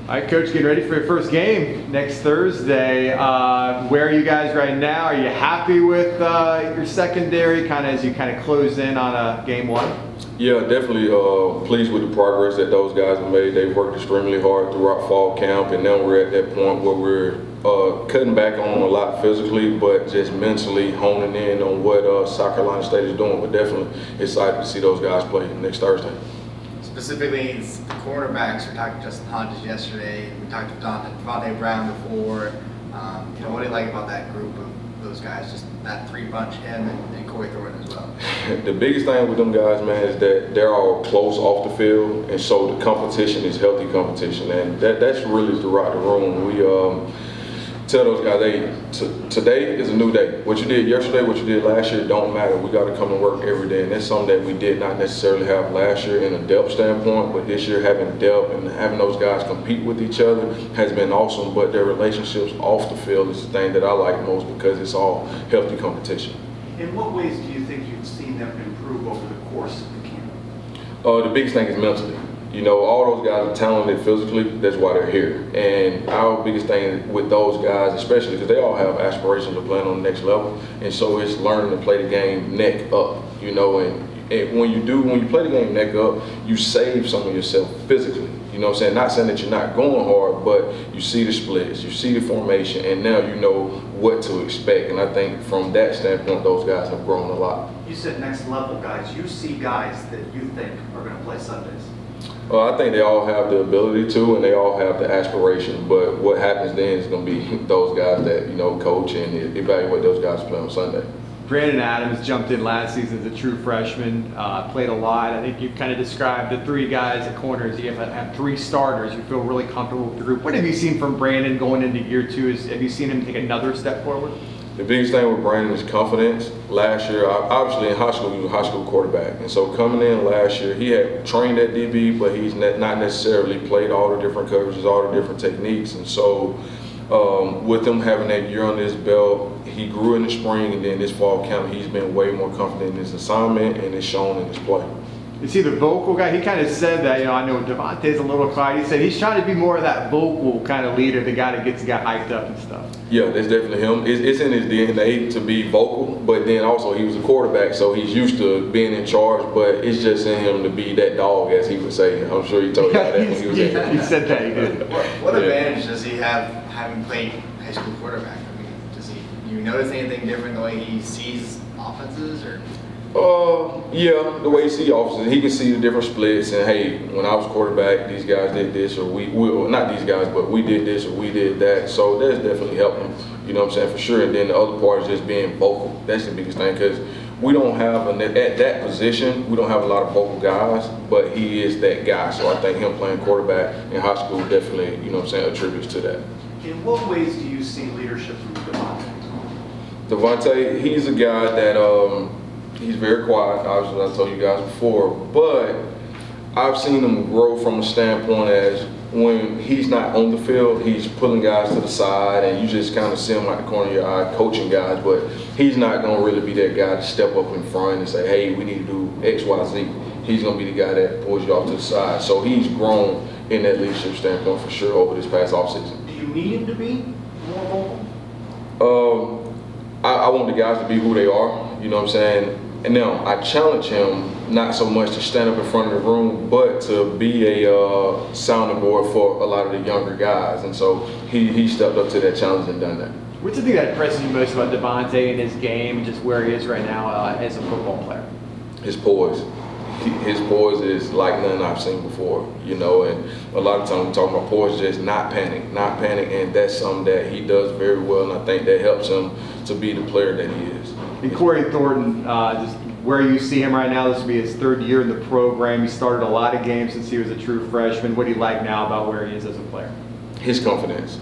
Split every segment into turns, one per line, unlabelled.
All right, Coach, getting ready for your first game next Thursday. Where are you guys right now? Are you happy with your secondary kind of as you kind of close in on game one?
Yeah, definitely pleased with the progress that those guys have made. They've worked extremely hard throughout fall camp, and now we're at that point where we're cutting back on a lot physically, but just mentally honing in on what South Carolina State is doing. But definitely excited to see those guys play next Thursday.
Specifically, it's the cornerbacks. We talked to Justin Hodges yesterday. We talked to Devontae Brown before. What do you like about that group of those guys? Just that three bunch, him and Corey Thornton as well.
The biggest thing with them guys, man, is that they're all close off the field, and so the competition is healthy competition, and that's really the right room. We tell those guys, hey, today is a new day. What you did yesterday, what you did last year, don't matter. We got to come to work every day, and that's something that we did not necessarily have last year in a depth standpoint, but this year having depth and having those guys compete with each other has been awesome. But their relationships off the field is the thing that I like most because it's all healthy competition.
In what ways do you think you've seen them improve over the course of the camp?
The biggest thing is mentally. All those guys are talented physically, that's why they're here. And our biggest thing with those guys, especially because they all have aspirations of playing on the next level, and so it's learning to play the game neck up, and when you play the game neck up, you save some of yourself physically. You know what I'm saying? Not saying that you're not going hard, but you see the splits, you see the formation, and now you know what to expect. And I think from that standpoint, those guys have grown a lot.
You said next level guys. You see guys that you think are going to play Sundays.
I think they all have the ability to, and they all have the aspiration. But what happens then is going to be those guys that coach and evaluate those guys to play on Sunday.
Brandon Adams jumped in last season as a true freshman, played a lot. I think you kind of described the three guys at corners. You have three starters. You feel really comfortable with the group. What have you seen from Brandon going into year two? Have you seen him take another step forward?
The biggest thing with Brandon is confidence. Last year, obviously in high school, he was a high school quarterback. And so coming in last year, he had trained at DB, but he's not necessarily played all the different coverages, all the different techniques. And so with him having that year on his belt, he grew in the spring, and then this fall camp, he's been way more confident in his assignment, and it's shown in his play.
You see the vocal guy, he kind of said that, I know Devontae's a little quiet. He said he's trying to be more of that vocal kind of leader, the guy that gets the guy hyped up and stuff.
Yeah, that's definitely him. It's in his DNA to be vocal, but then also he was a quarterback, so he's used to being in charge, but it's just in him to be that dog, as he would say. I'm sure he told you that when he was in here.
He said that, he did.
What advantage does he have having played high school quarterback? I mean, do you notice anything different the way he sees offenses, or?
Yeah, the way he sees offenses, he can see the different splits, and hey, when I was quarterback, these guys did this, or we not these guys, but we did this or we did that. So that's definitely helped him, you know what I'm saying, for sure. And then the other part is just being vocal. That's the biggest thing, because we don't have, at that position, we don't have a lot of vocal guys, but he is that guy. So I think him playing quarterback in high school definitely, you know what I'm saying, attributes to that.
In what ways do you see leadership from Devontae?
Devontae, he's a guy that, he's very quiet, obviously, I told you guys before, but I've seen him grow from a standpoint as when he's not on the field, he's pulling guys to the side, and you just kind of see him out the corner of your eye coaching guys, but he's not going to really be that guy to step up in front and say, hey, we need to do X, Y, Z. He's going to be the guy that pulls you off to the side. So he's grown in that leadership standpoint for sure over this past offseason.
Do you need him to be more vocal?
I want the guys to be who they are, you know what I'm saying? And now I challenge him not so much to stand up in front of the room, but to be a sounding board for a lot of the younger guys. And so he stepped up to that challenge and done that.
What's the thing that impresses you most about Devontae and his game and just where he is right now as a football player?
His poise. His poise is like none I've seen before, and a lot of times we talk about poise, just not panic, and that's something that he does very well, and I think that helps him to be the player that he is.
And Corey Thornton, just where you see him right now, this will be his third year in the program. He started a lot of games since he was a true freshman. What do you like now about where he is as a player?
His confidence,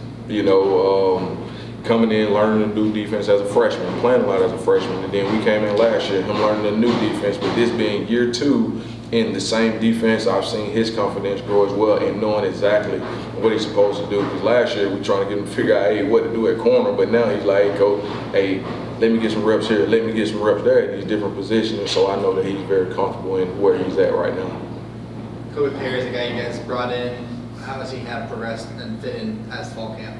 coming in, learning a new defense as a freshman, playing a lot as a freshman, and then we came in last year, him learning a new defense, but this being year two in the same defense, I've seen his confidence grow as well and knowing exactly what he's supposed to do. Because last year we trying to get him to figure out, hey, what to do at corner, but now he's like, hey, coach, hey, let me get some reps here, let me get some reps there at these different positions, and so I know that he's very comfortable in where he's at right now.
Kobe Perry is the guy you guys brought in. how has he kind of progressed and fit in as fall camp?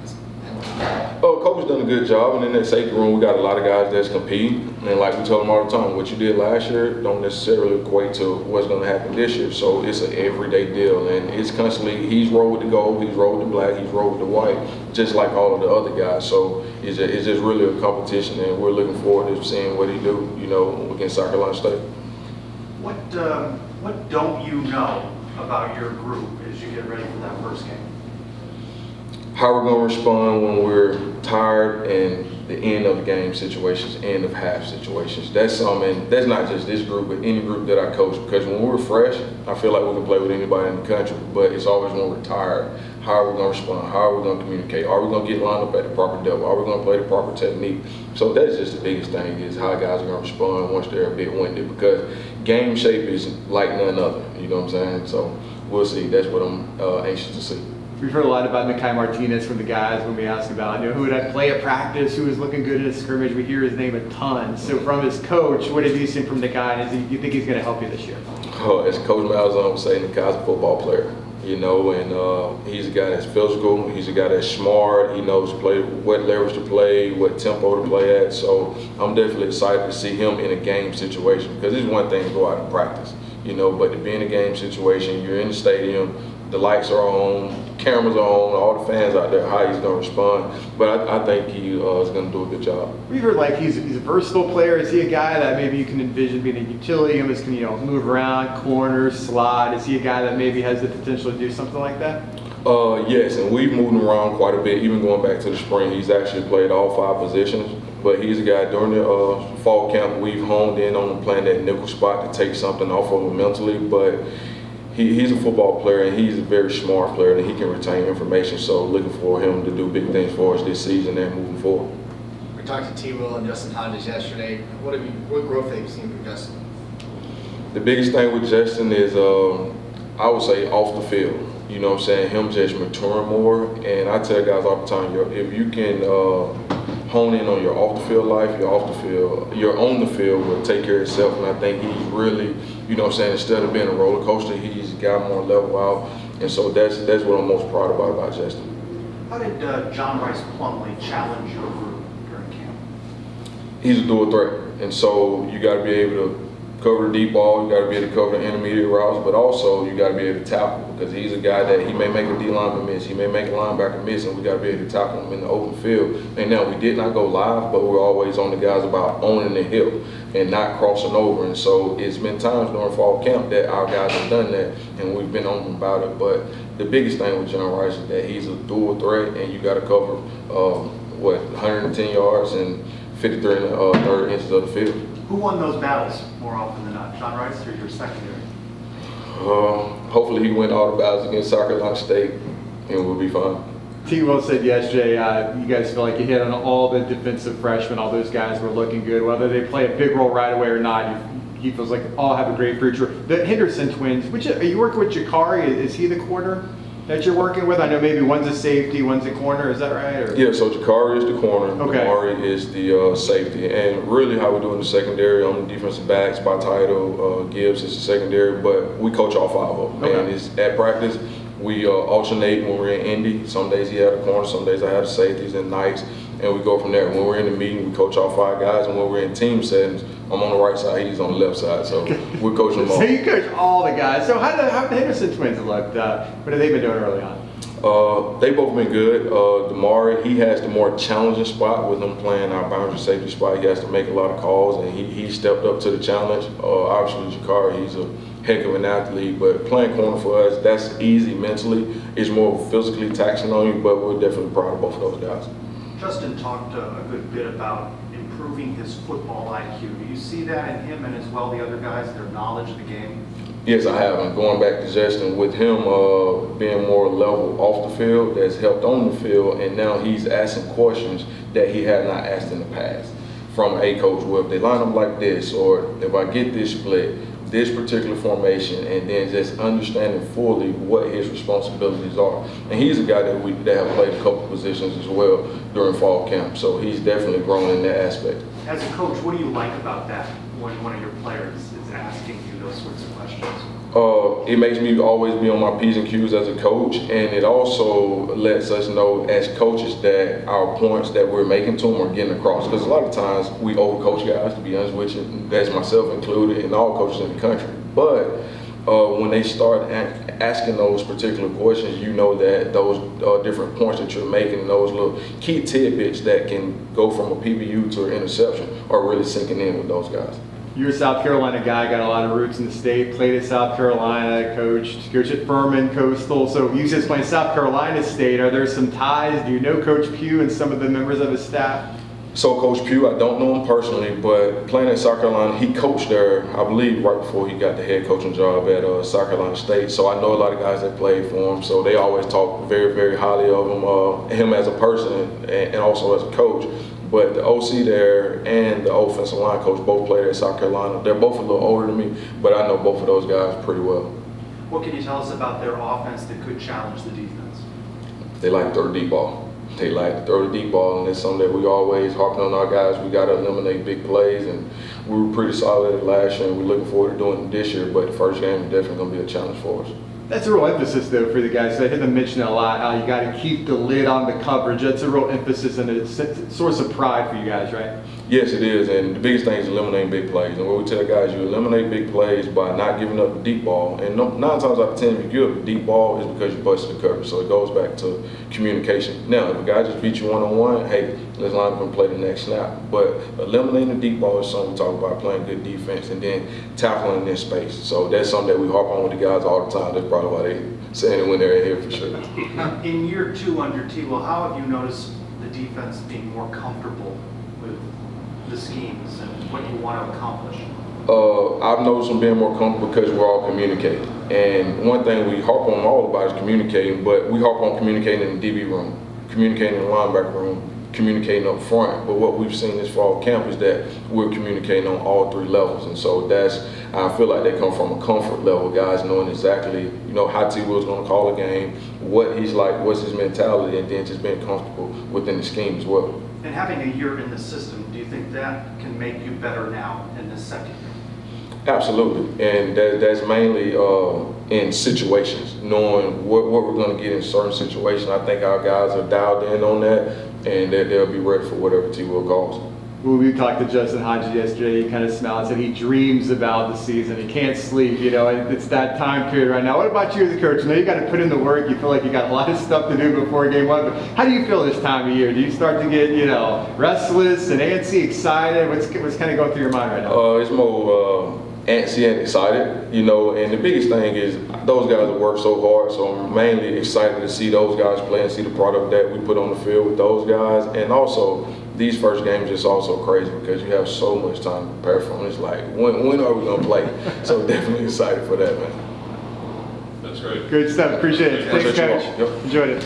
Coach done a good job, and in that safety room, we got a lot of guys that's competing. And like we tell them all the time, what you did last year don't necessarily equate to what's going to happen this year. So it's an everyday deal, and it's constantly, he's rolled with the gold, he's rolled with the black, he's rolled with the white, just like all of the other guys. So it's just really a competition, and we're looking forward to seeing what he do, against South Carolina State.
What don't you know about your group as you get ready for that first game?
How we're going to respond when we're tired and the end of the game situations, end of half situations. That's something, that's not just this group, but any group that I coach. Because when we're fresh, I feel like we can play with anybody in the country, but it's always when we're tired. How are we going to respond? How are we going to communicate? Are we going to get lined up at the proper level? Are we going to play the proper technique? So that's just the biggest thing, is how guys are going to respond once they're a bit winded, because game shape is like none other, you know what I'm saying? So we'll see. That's what I'm anxious to see.
We've heard a lot about Nikai Martinez from the guys when we ask about who would I play at practice, who was looking good in a scrimmage. We hear his name a ton. So from his coach, what have you seen from Nikai, and do you think he's going to help you this year?
As Coach Malzahn would say, Nikai's a football player, and he's a guy that's physical. He's a guy that's smart. He knows what leverage to play, what tempo to play at. So I'm definitely excited to see him in a game situation, because it's one thing to go out and practice, but to be in a game situation, you're in the stadium, the lights are on, cameras are on, all the fans out there, how he's going to respond. But I think he is going to do a good job.
We've heard he's a versatile player. Is he a guy that maybe you can envision being a utility, almost can move around, corners, slide? Is he a guy that maybe has the potential to do something like that?
Yes, and we've moved him around quite a bit. Even going back to the spring, he's actually played all 5 positions. But he's a guy, during the fall camp, we've honed in on playing that nickel spot to take something off of him mentally. But he's a football player, and he's a very smart player, and he can retain information. So looking for him to do big things for us this season and moving forward.
We talked to T. Will and Justin Hodges yesterday. What growth have you seen from Justin?
The biggest thing with Justin is, I would say, off the field. You know what I'm saying? Him just maturing more. And I tell guys all the time, if you can hone in on your off the field life, your on the field will take care of itself. And I think he's really, instead of being a roller coaster, he's got more level out. And so that's what I'm most proud about Justin.
How did John Rice Plumlee challenge your group during camp?
He's a dual threat. And so you got to be able to cover the deep ball, you got to be able to cover the intermediate routes, but also you got to be able to tackle, because he's a guy that he may make a D lineman miss, he may make a linebacker miss, and we got to be able to tackle him in the open field. And now we did not go live, but we're always on the guys about owning the hip and not crossing over. And so it's been times during fall camp that our guys have done that, and we've been on them about it. But the biggest thing with John Rice is that he's a dual threat, and you got to cover 110 yards and 53 and a third inches of the field.
Who won those battles more often than not, John Rice or your secondary?
Hopefully he win all the battles against South Carolina State, and we'll be fine.
T. Will said yesterday, you guys feel like you hit on all the defensive freshmen. All those guys were looking good, whether they play a big role right away or not. He feels like all have a great future. The Henderson Twins, are you working with Jakari? Is he the corner that you're working with? I know maybe one's a safety, one's a corner. Is that right? Or?
Yeah, so Jakari is the corner,
okay.
Damari is the safety. And really how we do in the secondary, on the defensive backs, by title, Gibbs is the secondary, but we coach all 5 of them. Okay. And it's at practice, we alternate when we're in Indy. Some days he had a corner, some days I have the safeties and nights, and we go from there. When we're in the meeting, we coach all 5 guys, and when we're in team settings, I'm on the right side, he's on the left side, so we're coaching them all.
So you coach all the guys. So how the Henderson Twins looked? What have they been doing early on?
They both been good. Damari, he has the more challenging spot with him playing our boundary safety spot. He has to make a lot of calls, and he stepped up to the challenge. Obviously, Jakari, he's a heck of an athlete, but playing corner for us, that's easy mentally. It's more physically taxing on you, but we're definitely proud of both of those guys.
Justin talked a good bit about improving his football IQ. Do you see that in him and as well the other guys, their knowledge of the game?
Yes, I have. And going back to Justin, with him being more level off the field, that's helped on the field, and now he's asking questions that he had not asked in the past from a coach. Well, if they line up like this, or if I get this split, this particular formation, and then just understanding fully what his responsibilities are. And he's a guy that have played a couple positions as well during fall camp, so he's definitely grown in that aspect.
As a coach, what do you like about that when one of your players is asking you those sorts of questions?
It makes me always be on my P's and Q's as a coach, and it also lets us know as coaches that our points that we're making to them are getting across. Because a lot of times we overcoach guys, to be honest with you, that's myself included, and all coaches in the country. But when they start asking those particular questions, you know that those different points that you're making, those little key tidbits that can go from a PBU to an interception, are really sinking in with those guys.
You're a South Carolina guy, got a lot of roots in the state, played at South Carolina, coached at Furman, Coastal. So you just playing South Carolina State. Are there some ties? Do you know Coach Pugh and some of the members of his staff?
So Coach Pugh, I don't know him personally, but playing at South Carolina, he coached there, I believe, right before he got the head coaching job at South Carolina State. So I know a lot of guys that played for him. So they always talk very, very highly of him as a person and also as a coach. But the OC there and the offensive line coach both played at South Carolina. They're both a little older than me, but I know both of those guys pretty well.
What can you tell us about their offense that could challenge the defense?
They like to throw the deep ball. They like to throw the deep ball, and it's something that we always harping on our guys. We got to eliminate big plays, and we were pretty solid at last year, and we're looking forward to doing it this year. But the first game is definitely going to be a challenge for us.
That's a real emphasis, though, for the guys. So I hear them mention it a lot, how you got to keep the lid on the coverage. That's a real emphasis and it's a source of pride for you guys, right?
Yes, it is, and the biggest thing is eliminating big plays. And what we tell guys, you eliminate big plays by not giving up the deep ball. And 9 times out of 10, if you give up the deep ball, it's because you busted the coverage. So it goes back to communication. Now, if a guy just beat you one-on-one, hey, let's line up and play the next snap. But eliminating the deep ball is something we talk about, playing good defense and then tackling in space. So that's something that we harp on with the guys all the time. That's probably why they saying it when they're in here for sure.
In year 2 under T-Will, how have you noticed the defense being more comfortable with the schemes and what you want to accomplish?
I've noticed them being more comfortable because we're all communicating. And one thing we harp on all about is communicating, but we harp on communicating in the DB room, communicating in the linebacker room, communicating up front. But what we've seen this fall camp is that we're communicating on all 3 levels. And so I feel like they come from a comfort level, guys knowing exactly, how T-Will's going to call a game, what he's like, what's his mentality, and then just being comfortable within the scheme as well.
And having a year in the system, do you think that can make you better now in the second year?
Absolutely, and that's mainly in situations, knowing what we're going to get in certain situations. I think our guys are dialed in on that, and they'll be ready for whatever T-Will calls.
When we talked to Justin Hodges yesterday, he kind of smiled and said he dreams about the season. He can't sleep, and it's that time period right now. What about you as a coach? I know you got to put in the work. You feel like you got a lot of stuff to do before game 1, but how do you feel this time of year? Do you start to get, restless and antsy, excited? What's kind of going through your mind right now?
It's more antsy and excited, and the biggest thing is those guys have worked so hard, so I'm mainly excited to see those guys play and see the product that we put on the field with those guys. And also, these first games is also crazy because you have so much time to prepare for them. It's like, when are we going to play? So definitely excited for that, man.
That's great.
Good stuff. Appreciate it. Thanks, Coach.
Yep.
Enjoyed it.